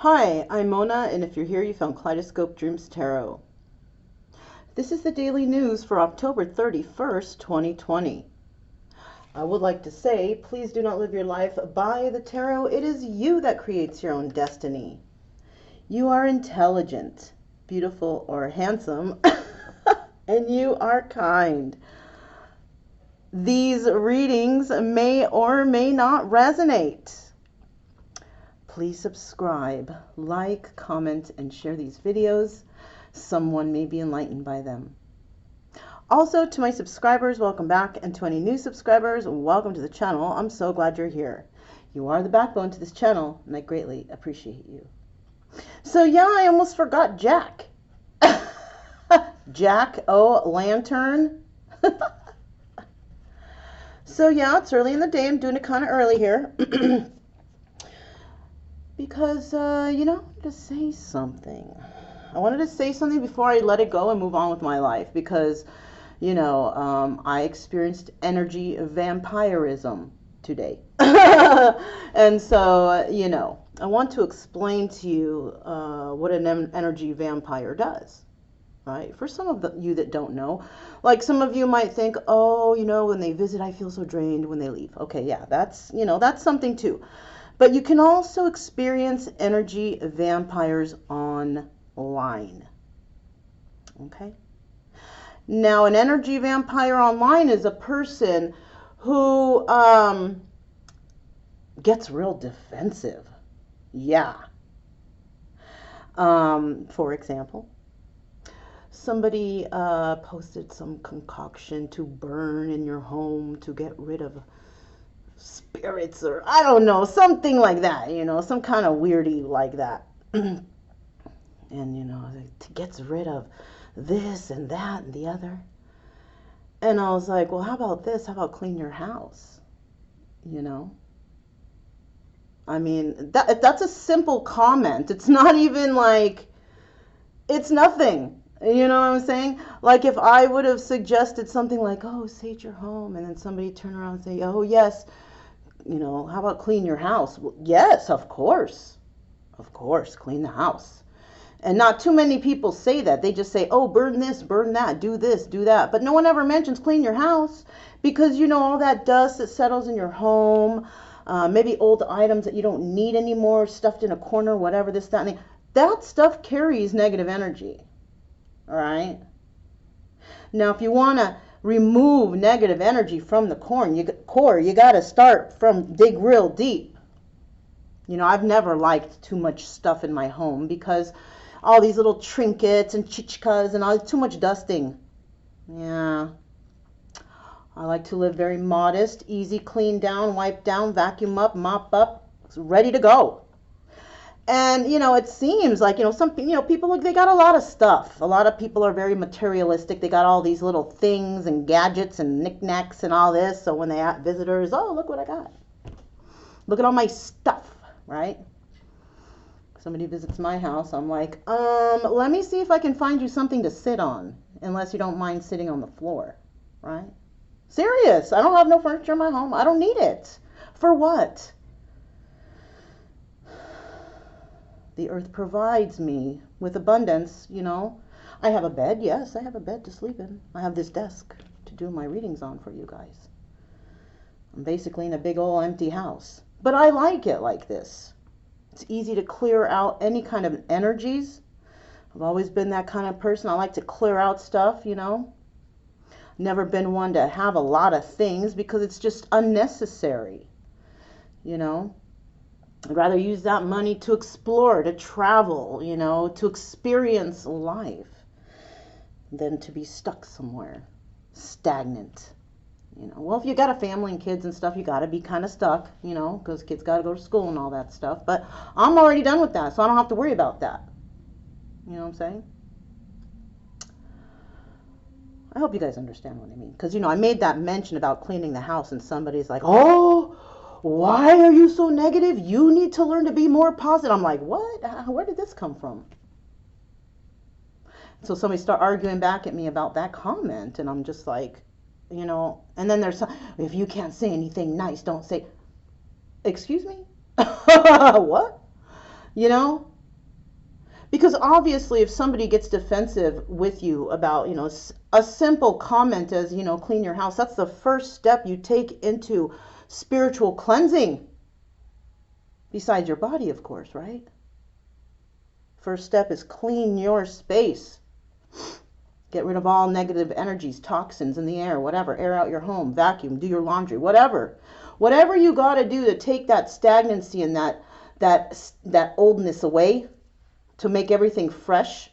Hi, I'm Mona, and if you're here, you found Kaleidoscope Dreams Tarot. This is the daily news for October 31st, 2020. I would like to say, please do not live your life by the tarot. It is you that creates your own destiny. You are intelligent, beautiful, or handsome, and you are kind. These readings may or may not resonate. Please subscribe, like, comment, and share these videos. Someone may be enlightened by them. Also, to my subscribers, welcome back. And to any new subscribers, welcome to the channel. I'm so glad you're here. You are the backbone to this channel, and I greatly appreciate you. So yeah, I almost forgot Jack. Jack-o'-lantern. So yeah, it's early in the day. I'm doing it kind of early here. Because, I wanted to say something. I wanted to say something before I let it go and move on with my life. Because, I experienced energy vampirism today. And so, I want to explain to you what an energy vampire does. Right? For some of you that don't know, like some of you might think, oh, when they visit, I feel so drained when they leave. Okay, yeah, that's something too. But you can also experience energy vampires online. Okay? Now, an energy vampire online is a person who gets real defensive. Yeah. For example, somebody posted some concoction to burn in your home to get rid of spirits, or I don't know, something like that, some kind of weirdy like that. And it gets rid of this and that and the other. And I was like, well, how about this? How about clean your house? I mean, that's a simple comment. It's not even like, it's nothing. You know what I'm saying? Like if I would have suggested something like, oh, sage your home, and then somebody turn around and say, oh, yes, how about clean your house? Well, yes, of course, clean the house. And not too many people say that. They just say, oh, burn this, burn that, do this, do that. But no one ever mentions clean your house, because all that dust that settles in your home, maybe old items that you don't need anymore, stuffed in a corner, whatever, this, that, and that stuff carries negative energy. All right. Now, if you want to remove negative energy from the core, you got to start from dig real deep. I've never liked too much stuff in my home because all these little trinkets and chichkas and all too much dusting. Yeah. I like to live very modest, easy, clean down, wipe down, vacuum up, mop up, ready to go. And, it seems like, some, people, look, they got a lot of stuff. A lot of people are very materialistic. They got all these little things and gadgets and knickknacks and all this. So when they have visitors, oh, look what I got. Look at all my stuff, right? Somebody visits my house, I'm like, let me see if I can find you something to sit on, unless you don't mind sitting on the floor, right? Serious. I don't have no furniture in my home. I don't need it. For what? The earth provides me with abundance, I have a bed. Yes, I have a bed to sleep in. I have this desk to do my readings on for you guys. I'm basically in a big old empty house. But I like it like this. It's easy to clear out any kind of energies. I've always been that kind of person. I like to clear out stuff, Never been one to have a lot of things because it's just unnecessary, I'd rather use that money to explore, to travel, to experience life than to be stuck somewhere, stagnant. Well, if you got a family and kids and stuff, you got to be kind of stuck, because kids got to go to school and all that stuff. But I'm already done with that, so I don't have to worry about that. You know what I'm saying? I hope you guys understand what I mean. Because, I made that mention about cleaning the house, and somebody's like, oh, why are you so negative? You need to learn to be more positive. I'm like, what? Where did this come from? So somebody start arguing back at me about that comment, and I'm just like, and then there's some, if you can't say anything nice, don't say, excuse me? What? Because obviously if somebody gets defensive with you about, you know, a simple comment as, you know, clean your house, that's the first step you take into spiritual cleansing. Besides your body, of course, right? First step is clean your space. Get rid of all negative energies, toxins in the air, whatever. Air out your home, vacuum, do your laundry, whatever. Whatever you got to do to take that stagnancy and that oldness away, to make everything fresh.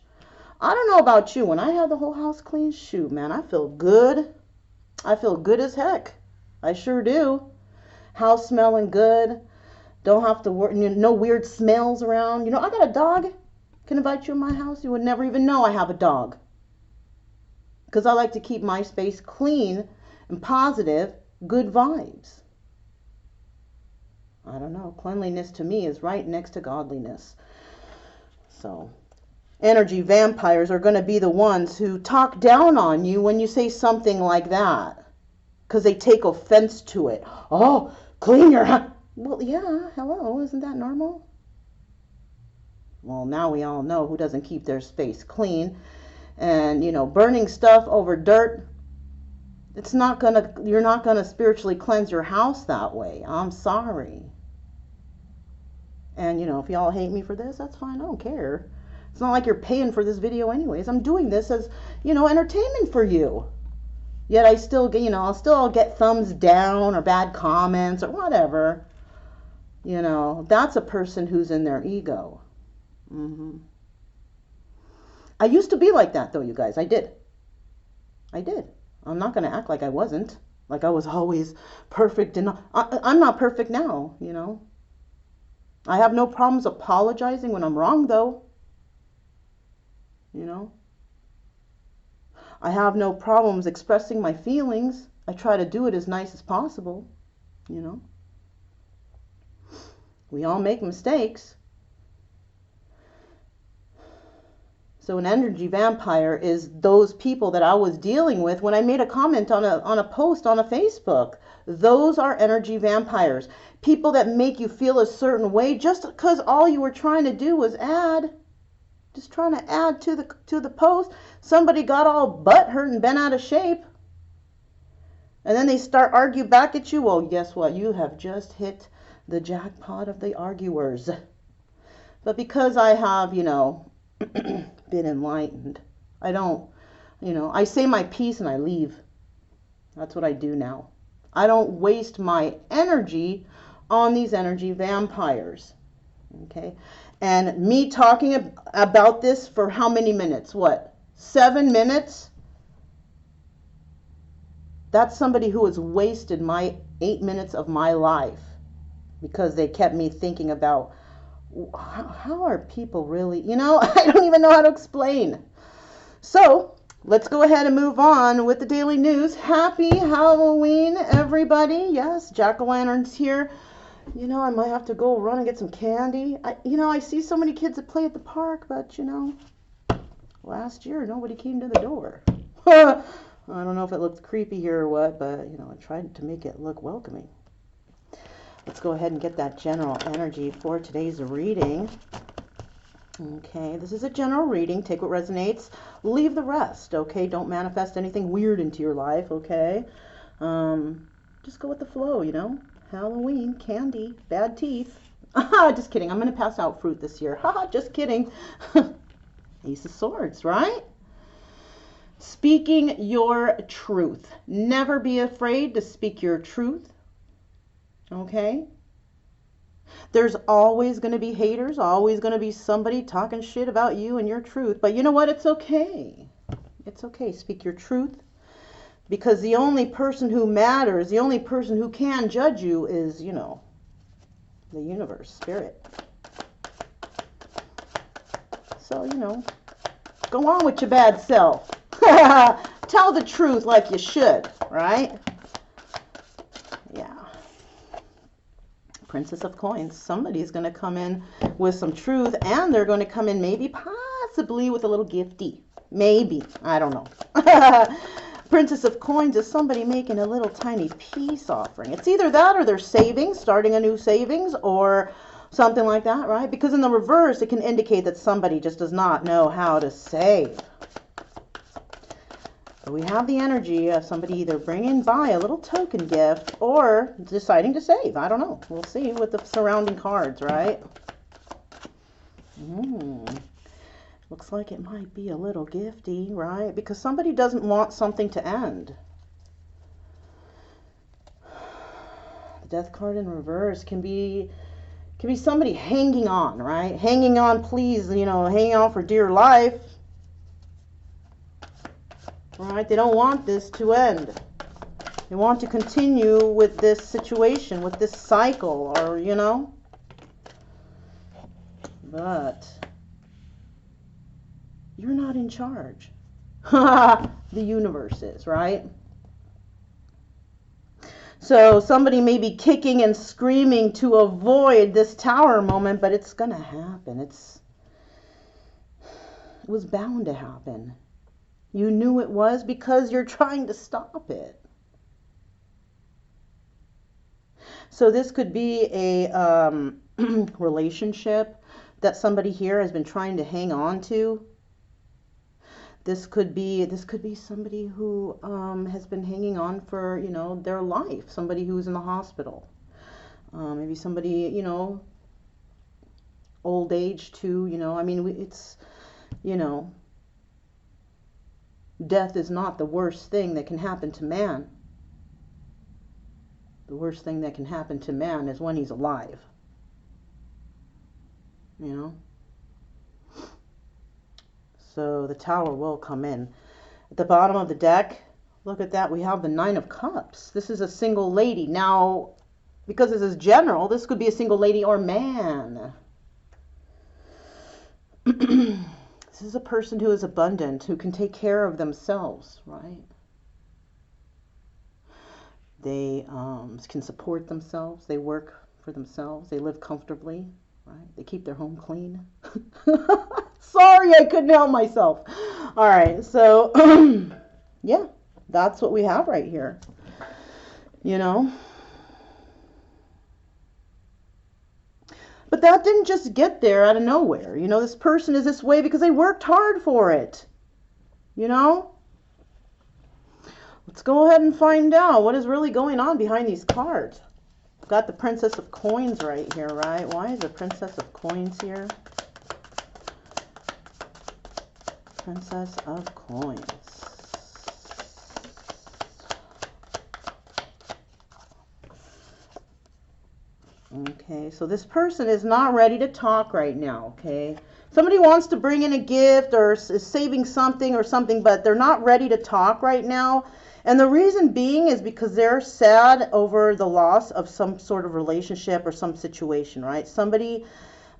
I don't know about you. When I have the whole house clean, shoot, man, I feel good. I feel good as heck. I sure do. House smelling good. Don't have to worry. No weird smells around. You know, I got a dog. Can invite you in my house. You would never even know I have a dog. Because I like to keep my space clean and positive, good vibes. I don't know. Cleanliness to me is right next to godliness. So, energy vampires are going to be the ones who talk down on you when you say something like that. Because they take offense to it. Oh, clean your house. Well, yeah, hello, isn't that normal? Well, now we all know who doesn't keep their space clean. And, you know, burning stuff over dirt, you're not gonna spiritually cleanse your house that way. I'm sorry. And, you know, if y'all hate me for this, that's fine. I don't care. It's not like you're paying for this video anyways. I'm doing this as, you know, entertainment for you. Yet I still get, you know, I'll get thumbs down or bad comments or whatever. You know, that's a person who's in their ego. I used to be like that, though, you guys. I did. I'm not going to act like I wasn't. Like I was always perfect. And I'm not perfect now, you know. I have no problems apologizing when I'm wrong, though. You know. I have no problems expressing my feelings. I try to do it as nice as possible, you know. We all make mistakes. So an energy vampire is those people that I was dealing with when I made a comment on a post on a Facebook. Those are energy vampires. People that make you feel a certain way just because all you were trying to do was add. Just trying to add to the post. Somebody got all butthurt and bent out of shape. And then they start argue back at you. Well, guess what? You have just hit the jackpot of the arguers. But because I have, you know, been enlightened, I don't, you know, I say my piece and I leave. That's what I do now. I don't waste my energy on these energy vampires. Okay? And me talking about this for how many minutes? What? 7 minutes? That's somebody who has wasted my 8 minutes of my life because they kept me thinking about how are people really, you know, I don't even know how to explain. So let's go ahead and move on with the daily news. Happy Halloween, everybody. Yes, jack-o'-lantern's here. You know, I might have to go run and get some candy. I see so many kids that play at the park, but, you know, last year nobody came to the door. I don't know if it looked creepy here or what, but, you know, I tried to make it look welcoming. Let's go ahead and get that general energy for today's reading. Okay, this is a general reading. Take what resonates. Leave the rest, okay? Don't manifest anything weird into your life, okay? Just go with the flow, you know? Halloween, candy, bad teeth. Just kidding. I'm going to pass out fruit this year. Just kidding. Ace of Swords, right? Speaking your truth. Never be afraid to speak your truth. Okay? There's always going to be haters, always going to be somebody talking shit about you and your truth. But you know what? It's okay. It's okay. Speak your truth. Because the only person who matters, the only person who can judge you is, you know, the universe, spirit. So, you know, go on with your bad self. Tell the truth like you should, right? Yeah. Princess of Coins. Somebody's going to come in with some truth, and they're going to come in maybe possibly with a little gifty. Maybe. I don't know. Princess of Coins is somebody making a little tiny peace offering. It's either that or they're saving, starting a new savings, or Something like that, right? Because in the reverse, it can indicate that somebody just does not know how to save. So we have the energy of somebody either bringing by a little token gift or deciding to save. I don't know. We'll see with the surrounding cards, right? Looks like it might be a little gifty, right? Because somebody doesn't want something to end. The Death card in reverse can be somebody hanging on, right? Hanging on, please, you know, hanging on for dear life. Right? They don't want this to end. They want to continue with this situation, with this cycle, or, you know. But you're not in charge. The universe is, right? So somebody may be kicking and screaming to avoid this tower moment, but it's going to happen. It was bound to happen. You knew it was because you're trying to stop it. So this could be a relationship that somebody here has been trying to hang on to. This could be somebody who has been hanging on for, you know, their life. Somebody who's in the hospital. Maybe somebody, you know, old age too, you know. I mean, it's, you know, death is not the worst thing that can happen to man. The worst thing that can happen to man is when he's alive. You know? So the tower will come in. At the bottom of the deck, look at that, we have the Nine of Cups. This is a single lady. Now, because this is general, this could be a single lady or man. This is a person who is abundant, who can take care of themselves, right? They can support themselves. They work for themselves. They live comfortably, right? They keep their home clean. Sorry, I couldn't help myself. All right, so yeah, that's what we have right here. You know? But that didn't just get there out of nowhere. You know, this person is this way because they worked hard for it. You know? Let's go ahead and find out what is really going on behind these cards. I've got the Princess of Coins right here, right? Why is the Princess of Coins here? Princess of Coins. Okay, so this person is not ready to talk right now, okay? Somebody wants to bring in a gift or is saving something or something, but they're not ready to talk right now. And the reason being is because they're sad over the loss of some sort of relationship or some situation, right? Somebody,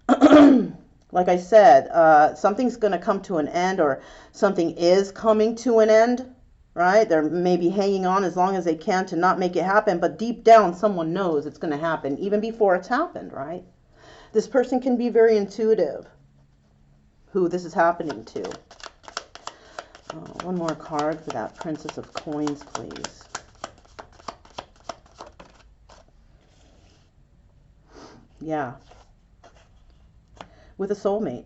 like I said, something's going to come to an end or something is coming to an end, right? They're maybe hanging on as long as they can to not make it happen, but deep down someone knows it's going to happen even before it's happened, right? This person can be very intuitive, who this is happening to. One more card for that Princess of Coins, please. Yeah. With a soulmate.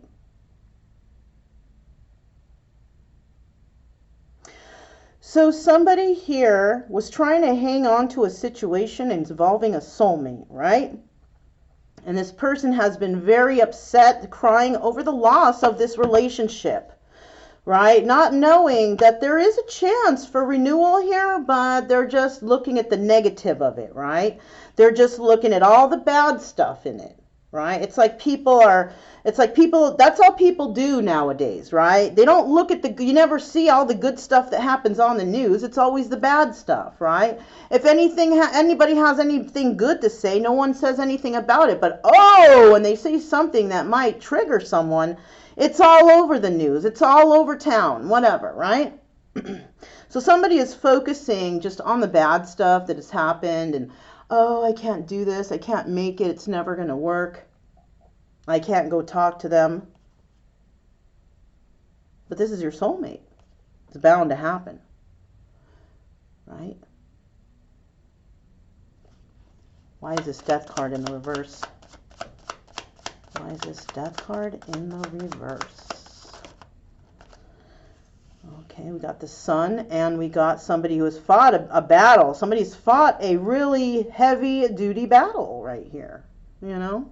So somebody here was trying to hang on to a situation involving a soulmate, right? And this person has been very upset, crying over the loss of this relationship, right? Not knowing that there is a chance for renewal here, but they're just looking at the negative of it, right? They're just looking at all the bad stuff in it, right? It's like people, that's all people do nowadays, right? They don't look at you never see all the good stuff that happens on the news. It's always the bad stuff, right? If anybody has anything good to say, no one says anything about it. But when they say something that might trigger someone, it's all over the news. It's all over town, whatever, right? So somebody is focusing just on the bad stuff that has happened and, I can't do this. I can't make it. It's never going to work. I can't go talk to them. But this is your soulmate. It's bound to happen, right? Why is this Death card in the reverse? Why is this Death card in the reverse? Okay, we got the Sun, and we got somebody who has fought a battle. Somebody's fought a really heavy-duty battle right here, you know?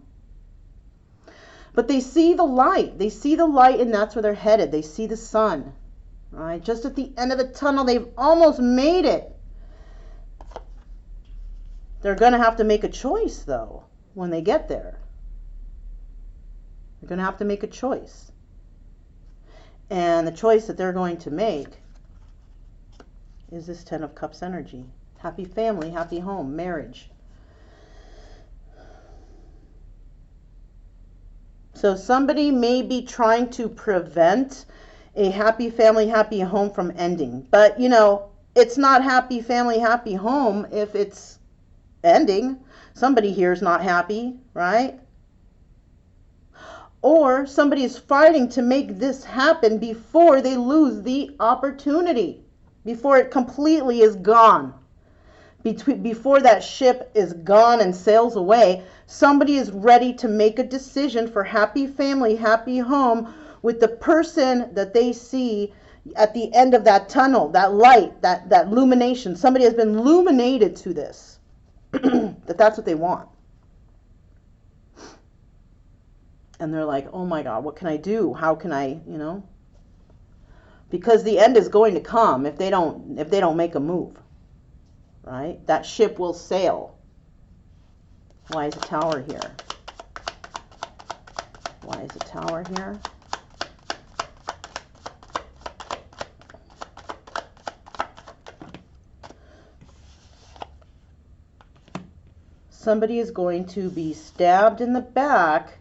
But they see the light. They see the light, and that's where they're headed. They see the sun. All right, just at the end of the tunnel, they've almost made it. They're going to have to make a choice, though, when they get there. They're going to have to make a choice. And the choice that they're going to make is this Ten of Cups energy. Happy family, happy home, marriage. So somebody may be trying to prevent a happy family, happy home from ending. But, you know, it's not happy family, happy home if it's ending. Somebody here is not happy, right? Or somebody is fighting to make this happen before they lose the opportunity, before it completely is gone. Before that ship is gone and sails away, somebody is ready to make a decision for happy family, happy home with the person that they see at the end of that tunnel, that light, that illumination. Somebody has been illuminated to this, that's what they want. And they're like, oh my God, what can I do? How can I, you know? Because the end is going to come if they don't make a move. Right? That ship will sail. Why is a Tower here? Why is a Tower here? Somebody is going to be stabbed in the back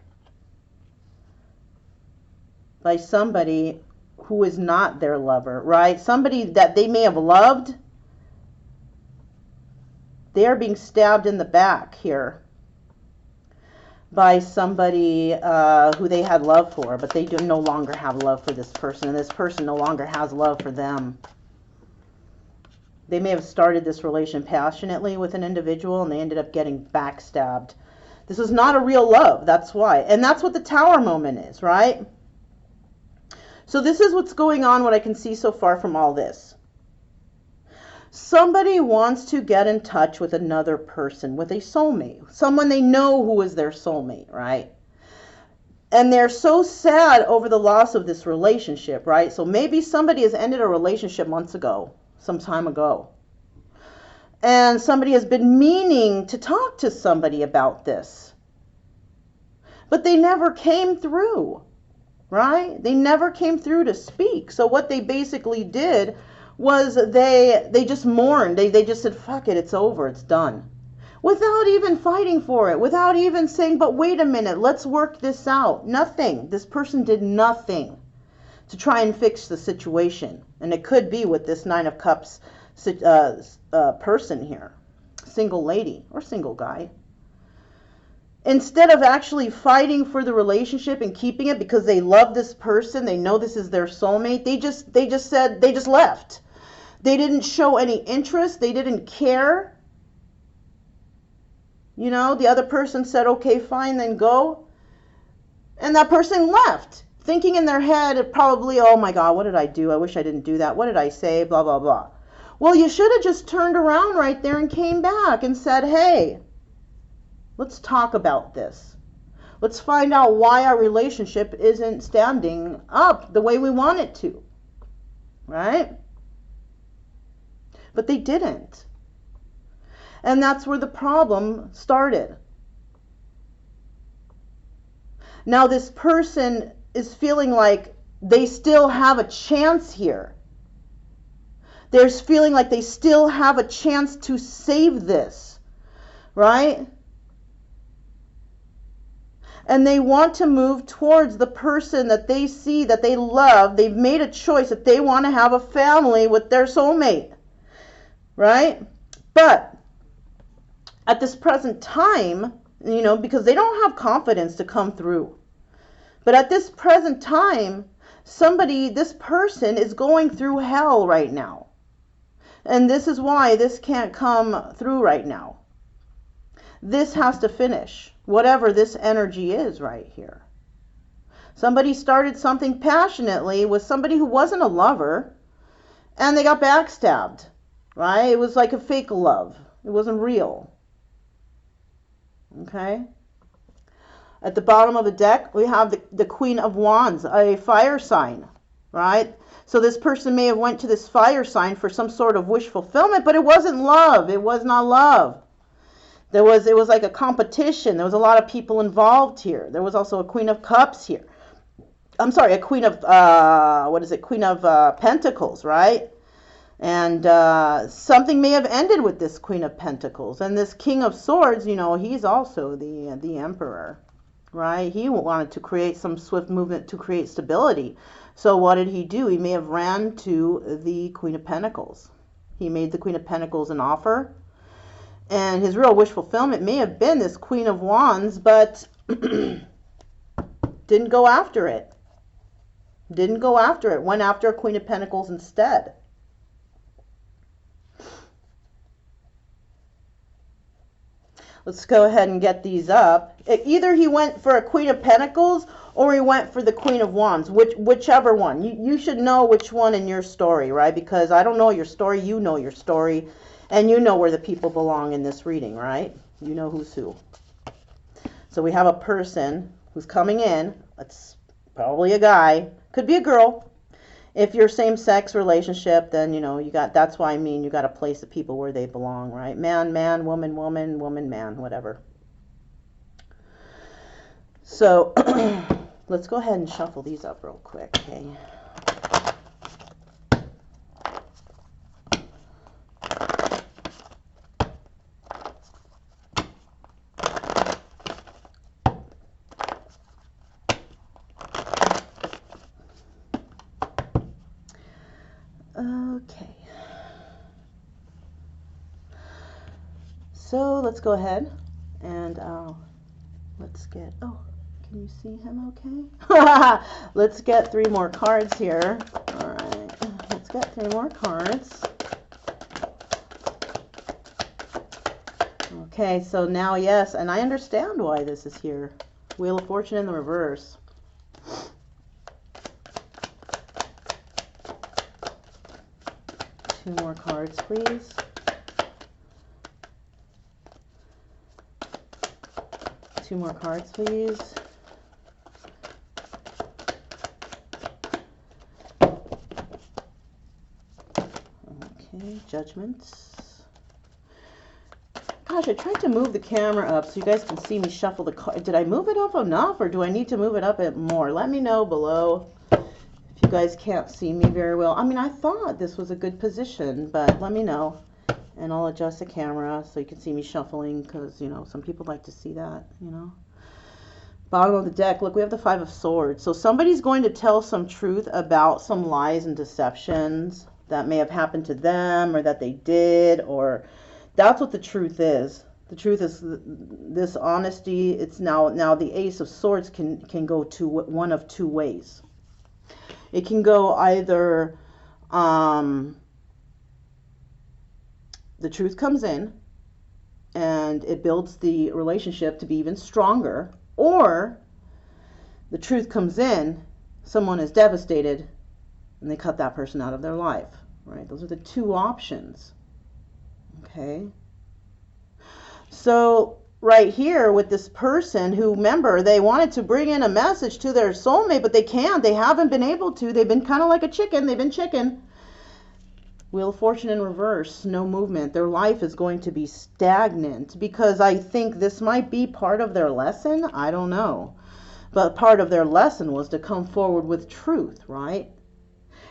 by somebody who is not their lover, right? Somebody that they may have loved. They are being stabbed in the back here by somebody who they had love for, but they do no longer have love for this person, and this person no longer has love for them. They may have started this relation passionately with an individual, and they ended up getting backstabbed. This is not a real love, that's why. And that's what the Tower moment is, right? So this is what's going on, what I can see so far from all this. Somebody wants to get in touch with another person, with a soulmate, someone they know who is their soulmate, right? And they're so sad over the loss of this relationship, right? So maybe somebody has ended a relationship months ago, some time ago. And somebody has been meaning to talk to somebody about this. But they never came through, right? They never came through to speak. So what they basically did was they just mourned. They just said, fuck it, it's over, it's done. Without even fighting for it, without even saying, but wait a minute, let's work this out. Nothing. This person did nothing to try and fix the situation. And it could be with this Nine of Cups person here, single lady or single guy. Instead of actually fighting for the relationship and keeping it because they love this person, they know this is their soulmate, they just left. They didn't show any interest. They didn't care. You know, the other person said, okay, fine, then go. And that person left, thinking in their head probably, oh my God, what did I do? I wish I didn't do that. What did I say? Blah, blah, blah. Well, you should have just turned around right there and came back and said, hey, let's talk about this. Let's find out why our relationship isn't standing up the way we want it to. Right? But they didn't. And that's where the problem started. Now this person is feeling like they still have a chance here. They're feeling like they still have a chance to save this, right? And they want to move towards the person that they see, that they love. They've made a choice that they want to have a family with their soulmate. Right? But at this present time, you know, because they don't have confidence to come through. But at this present time, this person is going through hell right now. And this is why this can't come through right now. This has to finish. whatever this energy is right here. Somebody started something passionately with somebody who wasn't a lover, and they got backstabbed, right? It was like a fake love. It wasn't real. Okay? At the bottom of the deck, we have the Queen of Wands, a fire sign, right? So this person may have went to this fire sign for some sort of wish fulfillment, but it wasn't love. It was not love. It was like a competition. There was a lot of people involved here. There was also a Queen of Cups here. I'm sorry, a Queen of, Queen of Pentacles, right? And something may have ended with this Queen of Pentacles. And this King of Swords, you know, he's also the Emperor, right? He wanted to create some swift movement to create stability. So what did he do? He may have ran to the Queen of Pentacles. He made the Queen of Pentacles an offer. And his real wish fulfillment may have been this Queen of Wands, but didn't go after it. Didn't go after it. Went after a Queen of Pentacles instead. Let's go ahead and get these up. Either he went for a Queen of Pentacles or he went for the Queen of Wands, whichever one. You should know which one in your story, right? Because I don't know your story, you know your story, and you know where the people belong in this reading, right? You know who's who. So we have a person who's coming in. It's probably a guy. Could be a girl. If you're same-sex relationship, then, you know, you got, that's why I mean, you got to place the people where they belong, right? Man, man, woman, woman, woman, man, whatever. So let's go ahead and shuffle these up real quick, okay? Okay, so let's go ahead and let's get, oh, can you see him okay? Let's get 3 more cards here. All right, let's get 3 more cards. Okay, so now, yes, and I understand why this is here. Wheel of Fortune in the reverse. Two more cards, please. Two more cards, please. Okay, Judgments. Gosh, I tried to move the camera up so you guys can see me shuffle the card. Did I move it up enough, or do I need to move it up more? Let me know below. You guys can't see me very well. I mean, I thought this was a good position, but let me know and I'll adjust the camera so you can see me shuffling, because, you know, some people like to see that, you know. Bottom of the deck, look, we have the 5 of Swords. So somebody's going to tell some truth about some lies and deceptions that may have happened to them, or that they did, or that's what the truth is. The truth is this honesty. It's now the Ace of Swords can go to one of 2 ways. It can go either the truth comes in and it builds the relationship to be even stronger, or the truth comes in, someone is devastated, and they cut that person out of their life, right? Those are the 2 options, okay? So right here with this person who, remember, they wanted to bring in a message to their soulmate, but they can't. They haven't been able to. They've been kind of like a chicken. They've been chicken. Wheel of Fortune in reverse, no movement. Their life is going to be stagnant, because I think this might be part of their lesson. I don't know. But part of their lesson was to come forward with truth, right?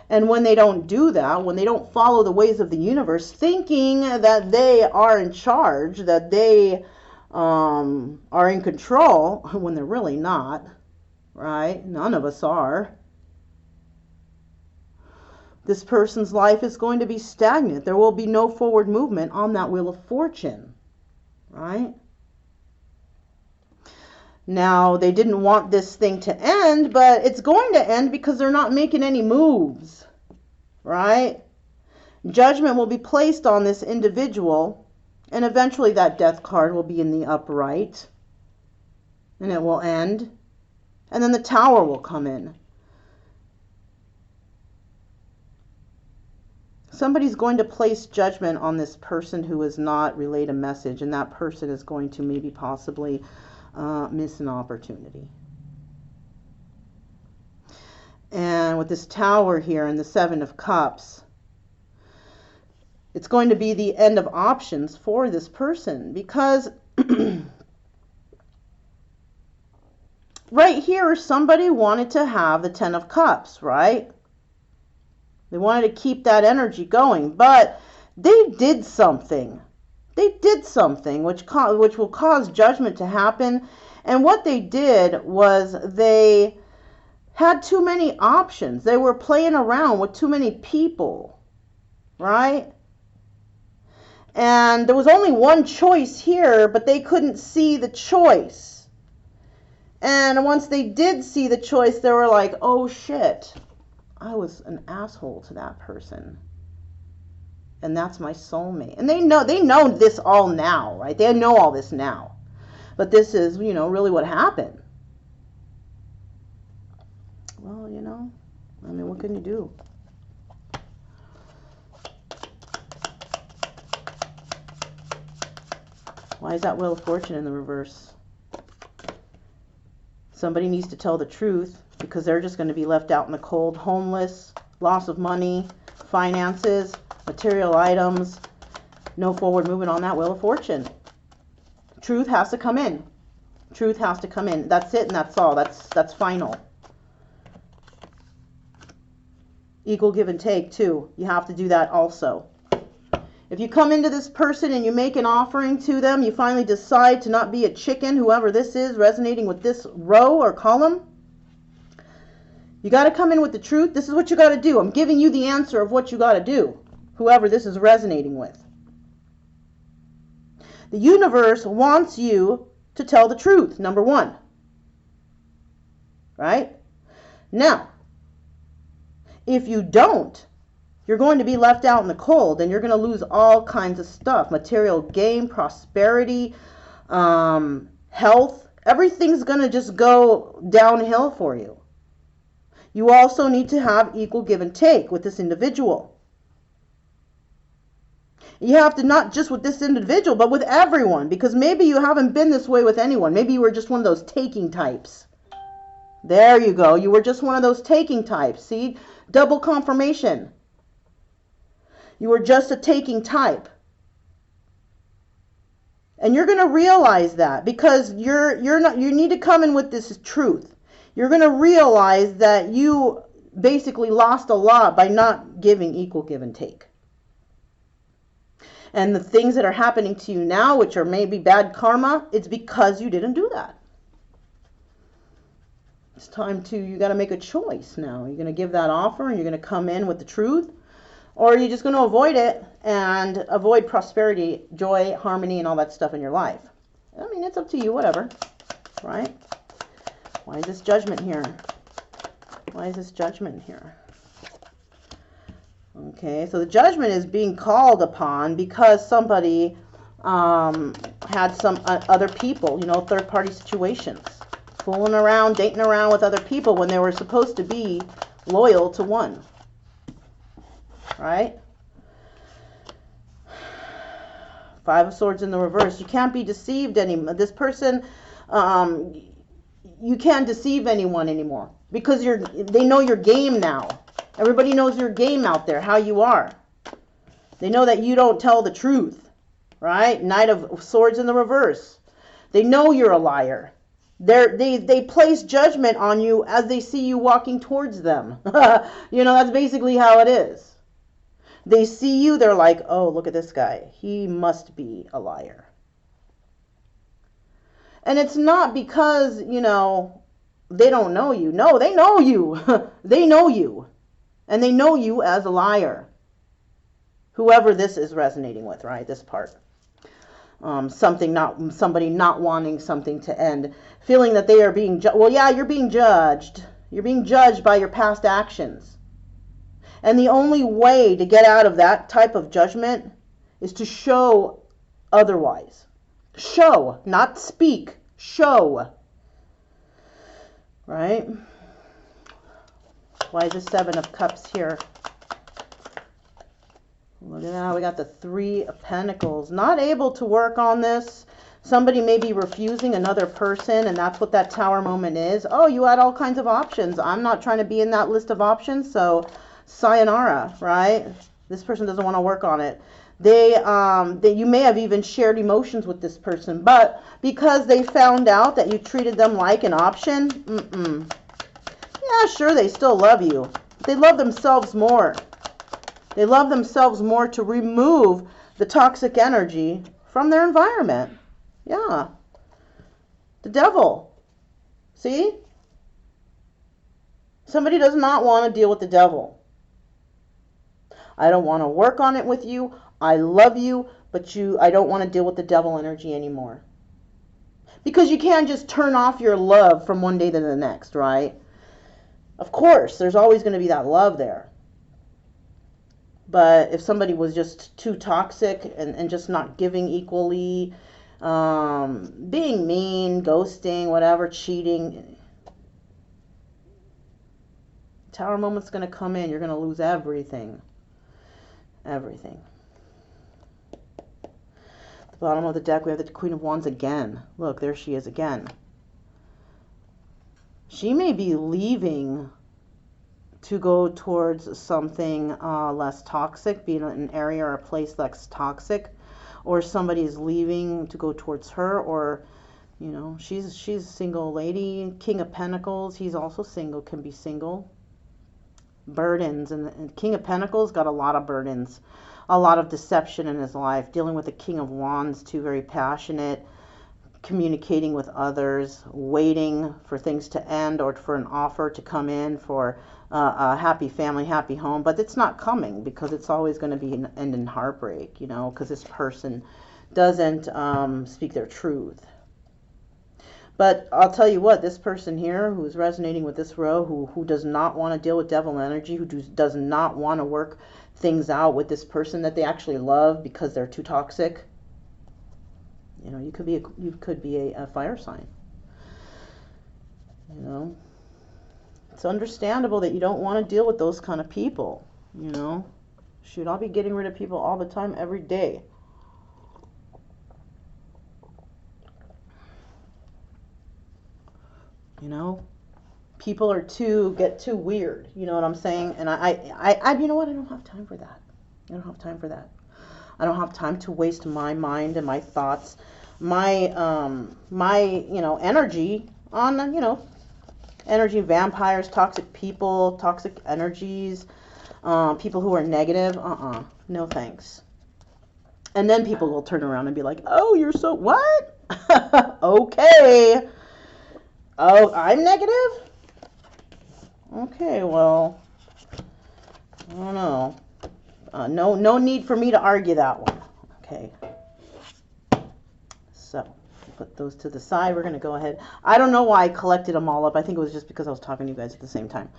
And when they don't do that, when they don't follow the ways of the universe, thinking that they are in charge, that they are in control, when they're really not, right? None of us are. This person's life is going to be stagnant. There will be no forward movement on that Wheel of Fortune, right? Now, they didn't want this thing to end, but it's going to end because they're not making any moves, right? Judgment will be placed on this individual, and eventually that Death card will be in the upright. and it will end. And then the Tower will come in. Somebody's going to place judgment on this person who has not relayed a message, and that person is going to maybe possibly miss an opportunity. And with this Tower here and the Seven of Cups, it's going to be the end of options for this person, because right here somebody wanted to have the Ten of Cups, right? They wanted to keep that energy going, but they did something. They did something which will cause judgment to happen. And what they did was they had too many options. They were playing around with too many people, right? And there was only one choice here, but they couldn't see the choice. And once they did see the choice, they were like, oh shit, I was an asshole to that person. And that's my soulmate. And they know this all now, right? They know all this now. But this is, really what happened. Well, I mean, what can you do? Why is that Wheel of Fortune in the reverse? Somebody needs to tell the truth, because they're just going to be left out in the cold, homeless, loss of money, finances, material items, no forward movement on that Wheel of Fortune. Truth has to come in. Truth has to come in. That's it, and that's all. That's final. Equal give and take, too. You have to do that also. If you come into this person and you make an offering to them, you finally decide to not be a chicken, whoever this is resonating with this row or column, you got to come in with the truth. This is what you got to do. I'm giving you the answer of what you got to do, whoever this is resonating with. The universe wants you to tell the truth, number one. Right? Now, if you don't, you're going to be left out in the cold, and you're going to lose all kinds of stuff. Material gain, prosperity, health. Everything's going to just go downhill for you. You also need to have equal give and take with this individual. You have to, not just with this individual, but with everyone, because maybe you haven't been this way with anyone. Maybe you were just one of those taking types. There you go. You were just one of those taking types. See? Double confirmation. You were just a taking type. And you're going to realize that, because you need to come in with this truth. You're going to realize that you basically lost a lot by not giving equal give and take. And the things that are happening to you now, which are maybe bad karma, it's because you didn't do that. It's time you got to make a choice now. You're going to give that offer and you're going to come in with the truth, or you're just going to avoid it and avoid prosperity, joy, harmony, and all that stuff in your life. I mean, it's up to you, whatever, right? Why is this judgment here? Why is this judgment here? Okay, so the judgment is being called upon because somebody had some other people, third-party situations, fooling around, dating around with other people when they were supposed to be loyal to one, right? Five of Swords in the reverse. You can't be deceived anymore. This person, you can't deceive anyone anymore, because they know your game now. Everybody knows your game out there, how you are. They know that you don't tell the truth, right? Knight of Swords in the reverse. They know you're a liar. They place judgment on you as they see you walking towards them. That's basically how it is. They see you, they're like, oh, look at this guy. He must be a liar. And it's not because, they don't know you. No, they know you. They know you. And they know you as a liar. Whoever this is resonating with, right? This part. Somebody not wanting something to end. Feeling that they are being judged. Well, yeah, you're being judged. You're being judged by your past actions. And the only way to get out of that type of judgment is to show otherwise. Show, not speak. Show. right? Why is the Seven of Cups here? Look at that. We got the Three of Pentacles. Not able to work on this. Somebody may be refusing another person, and that's what that Tower moment is. Oh, you had all kinds of options. I'm not trying to be in that list of options, so sayonara, right? This person doesn't want to work on it. You may have even shared emotions with this person, but because they found out that you treated them like an option, yeah, sure, they still love you. They love themselves more. They love themselves more to remove the toxic energy from their environment. Yeah. The Devil. See? Somebody does not want to deal with the Devil. I don't want to work on it with you. I love you, but I don't want to deal with the Devil energy anymore. Because you can't just turn off your love from one day to the next, right? Of course, there's always going to be that love there. But if somebody was just too toxic and just not giving equally, being mean, ghosting, whatever, cheating, Tower moment's going to come in. You're going to lose everything. Everything. At the bottom of the deck, we have the Queen of Wands again. Look, there she is again. She may be leaving to go towards something less toxic, being in an area or a place less toxic, or somebody is leaving to go towards her, or, you know, she's a single lady. King of Pentacles, he's also single, can be single. Burdens, and King of Pentacles got a lot of burdens, a lot of deception in his life, dealing with the King of Wands too, very passionate, communicating with others, waiting for things to end or for an offer to come in for a happy family, happy home, but it's not coming because it's always going to be an end in heartbreak, you know, because this person doesn't speak their truth. But I'll tell you what, this person here who's resonating with this row, who does not want to deal with Devil energy, who does not want to work things out with this person that they actually love because they're too toxic, you know, you could be a fire sign. You know, it's understandable that you don't want to deal with those kind of people. You know, shoot, I'll be getting rid of people all the time, every day. You know, people get too weird. You know what I'm saying? And I you know what? I don't have time for that. I don't have time for that. I don't have time to waste my mind and my thoughts, my you know, energy on, you know, energy vampires, toxic people, toxic energies, people who are negative. No thanks. And then people will turn around and be like, oh, you're so what? Okay. Oh, I'm negative? Okay, well, I don't know. No need for me to argue that one. Okay. So, put those to the side. We're going to go ahead. I don't know why I collected them all up. I think it was just because I was talking to you guys at the same time.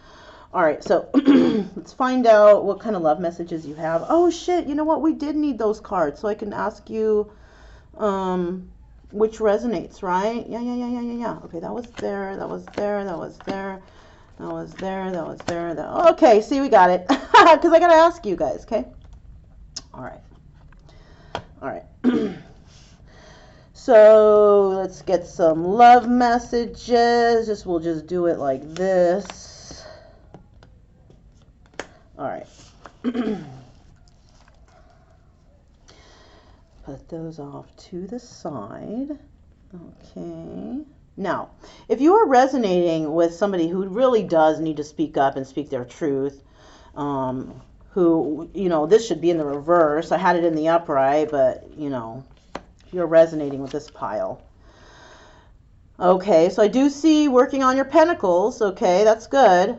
All right, so let's find out what kind of love messages you have. Oh, shit. You know what? We did need those cards, so I can ask you which resonates, right? Yeah. Okay, that was there. That was there. That was there. That was there. That was there. Okay, see, we got it. Because I got to ask you guys, okay? All right. So let's get some love messages. We'll just do it like this. All right. Put those off to the side. Okay. Now, if you are resonating with somebody who really does need to speak up and speak their truth, who, you know, this should be in the reverse. I had it in the upright, but, you know, you're resonating with this pile. Okay, so I do see working on your pentacles. Okay, that's good.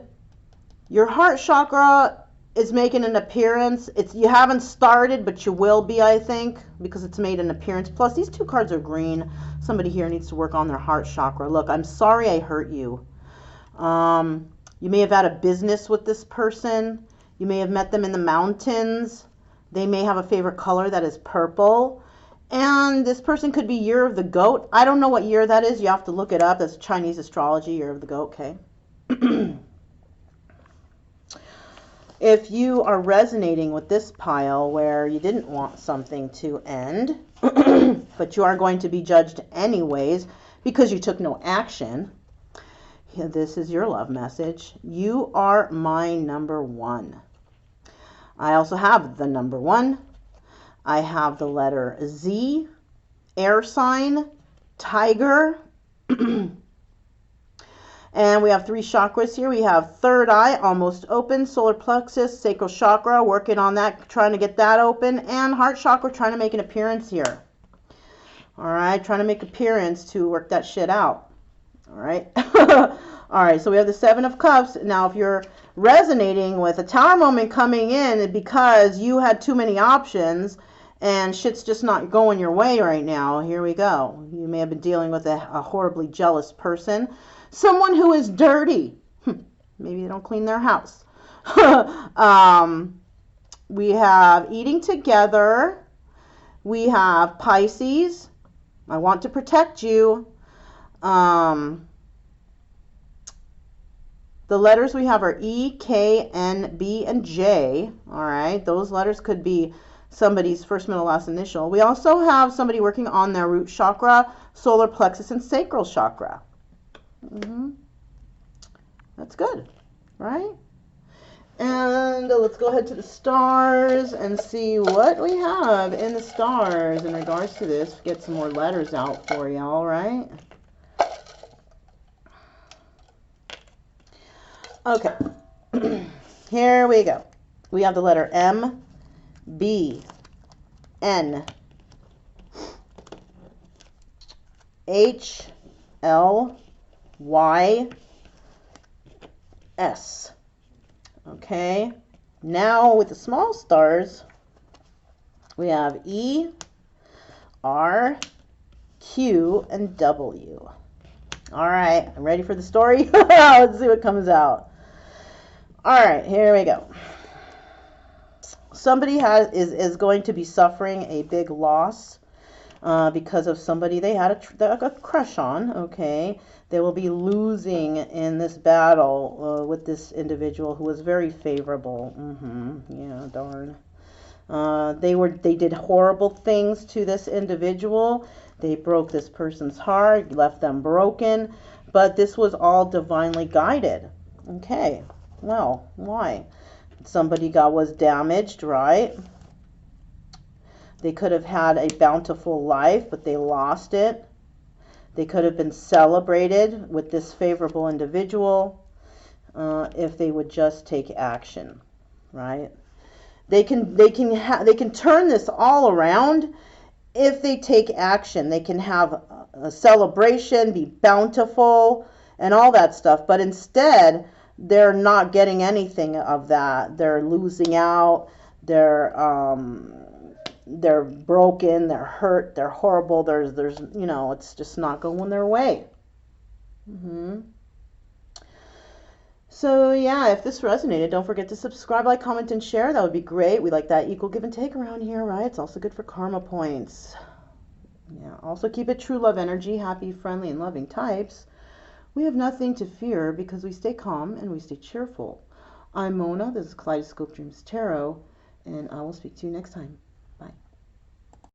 Your heart chakra is making an appearance. You haven't started, but you will be, I think, because it's made an appearance. Plus, these two cards are green. Somebody here needs to work on their heart chakra. Look, I'm sorry I hurt you. You may have had a business with this person. You may have met them in the mountains. They may have a favorite color that is purple. And this person could be Year of the Goat. I don't know what year that is. You have to look it up. That's Chinese astrology, Year of the Goat, okay? If you are resonating with this pile where you didn't want something to end, but you are going to be judged anyways because you took no action, this is your love message. You are my number one. I also have the number one. I have the letter Z, air sign, tiger. And we have 3 chakras here. We have third eye, almost open, solar plexus, sacral chakra, working on that, trying to get that open, and heart chakra, trying to make an appearance here. All right, trying to make appearance to work that shit out. All right. All right, so we have the 7 of Cups. Now, if you're resonating with a Tower moment coming in because you had too many options and shit's just not going your way right now, here we go. You may have been dealing with a horribly jealous person. Someone who is dirty. Maybe they don't clean their house. We have eating together. We have Pisces. I want to protect you. The letters we have are E, K, N, B, and J. All right. Those letters could be somebody's first, middle, last initial. We also have somebody working on their root chakra, solar plexus, and sacral chakra. That's good, right? And let's go ahead to the stars and see what we have in the stars in regards to this. Get some more letters out for you, all right? Okay, here we go. We have the letter M, B, N, H, L, Y, S. Okay, now with the small stars, we have E, R, Q, and W. All right, I'm ready for the story. Let's see what comes out. All right, here we go. Somebody is going to be suffering a big loss because of somebody they had a crush on, okay? They will be losing in this battle with this individual who was very favorable. Yeah, darn. They did horrible things to this individual. They broke this person's heart, left them broken, but this was all divinely guided. Okay, well, why? Somebody was damaged, right? They could have had a bountiful life, but they lost it. They could have been celebrated with this favorable individual if they would just take action, right? They can turn this all around if they take action. They can have a celebration, be bountiful, and all that stuff. But instead, they're not getting anything of that. They're losing out. They're broken. They're hurt. They're horrible. There's you know, it's just not going their way. So yeah, if this resonated, don't forget to subscribe, like, comment, and share. That would be great. We like that equal give and take around here, right? It's also good for karma points. Yeah. Also keep it true love energy, happy, friendly, and loving types. We have nothing to fear because we stay calm and we stay cheerful. I'm Mona. This is Kaleidoscope Dreams Tarot, and I will speak to you next time.